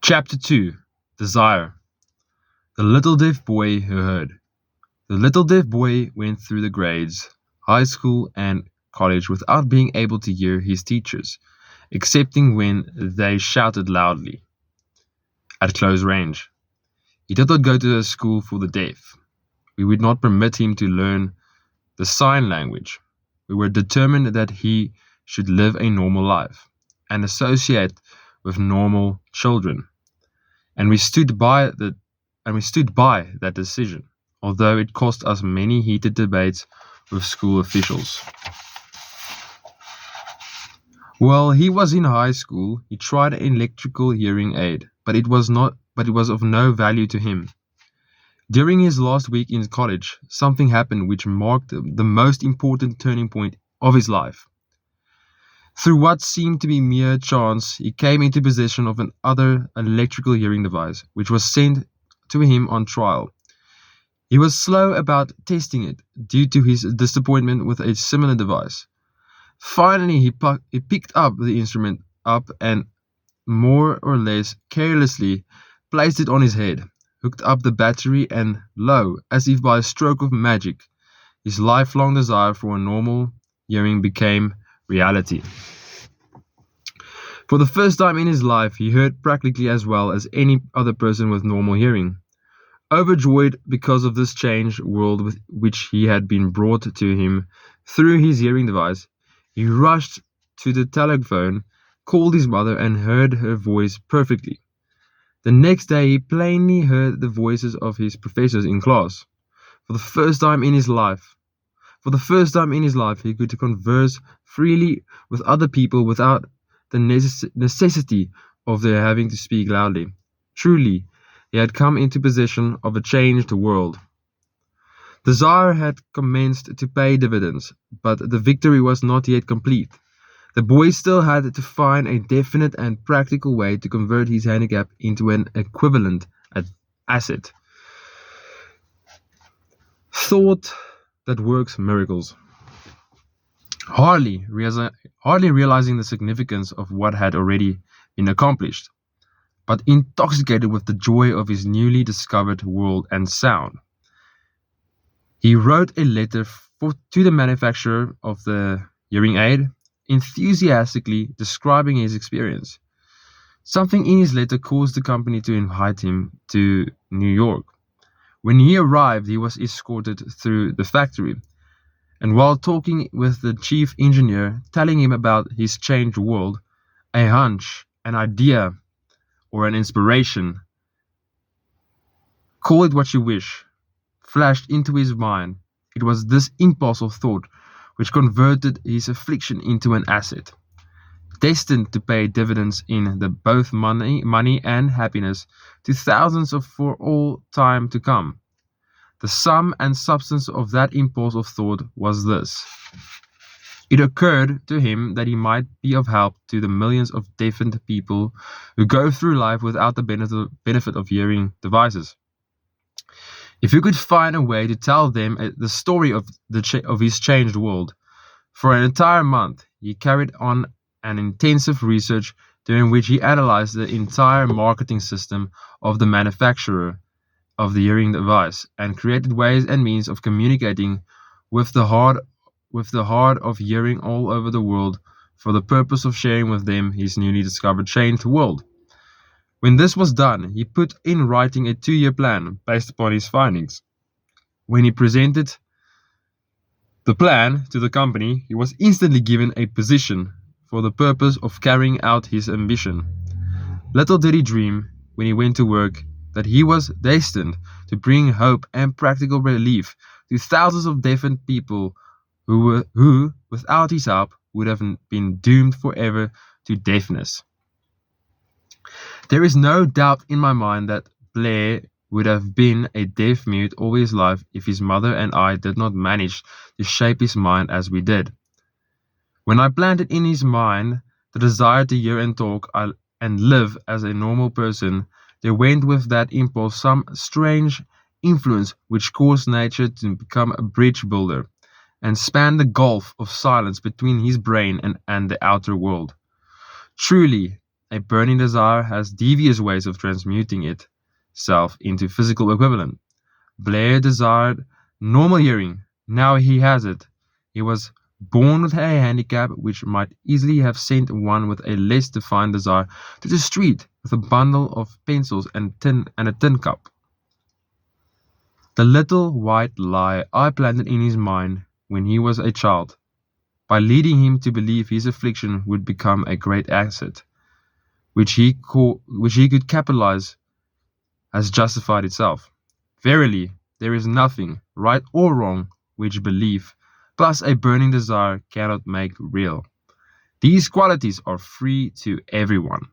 Chapter 2. Desire. The little deaf boy who heard. The little deaf boy went through the grades, high school and college without being able to hear his teachers, excepting when they shouted loudly at close range. He did not go to a school for the deaf. We would not permit him to learn the sign language. We were determined that he should live a normal life and associate with normal children. And we stood by that decision, although it cost us many heated debates with school officials. While he was in high school, he tried an electrical hearing aid, but it was of no value to him. During his last week in college, something happened which marked the most important turning point of his life. Through what seemed to be mere chance, he came into possession of another electrical hearing device, which was sent to him on trial. He was slow about testing it due to his disappointment with a similar device. Finally, he picked up the instrument and more or less carelessly placed it on his head, hooked up the battery, and lo, as if by a stroke of magic, his lifelong desire for a normal hearing became reality. For the first time in his life, he heard practically as well as any other person with normal hearing. Overjoyed because of this changed world with which he had been brought to him through his hearing device, he rushed to the telephone, called his mother, and heard her voice perfectly. The next day, he plainly heard the voices of his professors in class. For the first time in his life, he could converse freely with other people without the necessity of their having to speak loudly. Truly, he had come into possession of a changed world. Desire had commenced to pay dividends, but the victory was not yet complete. The boy still had to find a definite and practical way to convert his handicap into an equivalent asset. Thought that works miracles. Hardly realizing the significance of what had already been accomplished, but intoxicated with the joy of his newly discovered world and sound, he wrote a letter to the manufacturer of the hearing aid, enthusiastically describing his experience. Something in his letter caused the company to invite him to New York. When he arrived, he was escorted through the factory, and while talking with the chief engineer, telling him about his changed world, a hunch, an idea, or an inspiration, call it what you wish, flashed into his mind. It was this impulse of thought which converted his affliction into an asset, destined to pay dividends in both money and happiness to thousands for all time to come. The sum and substance of that impulse of thought was this. It occurred to him that he might be of help to the millions of deafened people who go through life without the benefit of hearing devices. If he could find a way to tell them the story of his changed world. For an entire month, he carried on an intensive research during which he analyzed the entire marketing system of the manufacturer of the hearing device and created ways and means of communicating with the hard of hearing all over the world for the purpose of sharing with them his newly discovered changed world. When this was done, he put in writing a 2-year plan based upon his findings. When he presented the plan to the company, he was instantly given a position for the purpose of carrying out his ambition. Little did he dream, when he went to work, that he was destined to bring hope and practical relief to thousands of deafened people who, without his help, would have been doomed forever to deafness. There is no doubt in my mind that Blair would have been a deaf mute all his life if his mother and I did not manage to shape his mind as we did. When I planted in his mind the desire to hear and talk and live as a normal person, there went with that impulse some strange influence which caused nature to become a bridge builder and span the gulf of silence between his brain and the outer world. Truly, a burning desire has devious ways of transmuting itself into physical equivalent. Blair desired normal hearing. Now he has it. He was born with a handicap which might easily have sent one with a less defined desire to the street with a bundle of pencils and a tin cup. The little white lie I planted in his mind when he was a child, by leading him to believe his affliction would become a great asset, which he could capitalize, has justified itself. Verily, there is nothing, right or wrong, which belief, plus a burning desire, cannot make real. These qualities are free to everyone.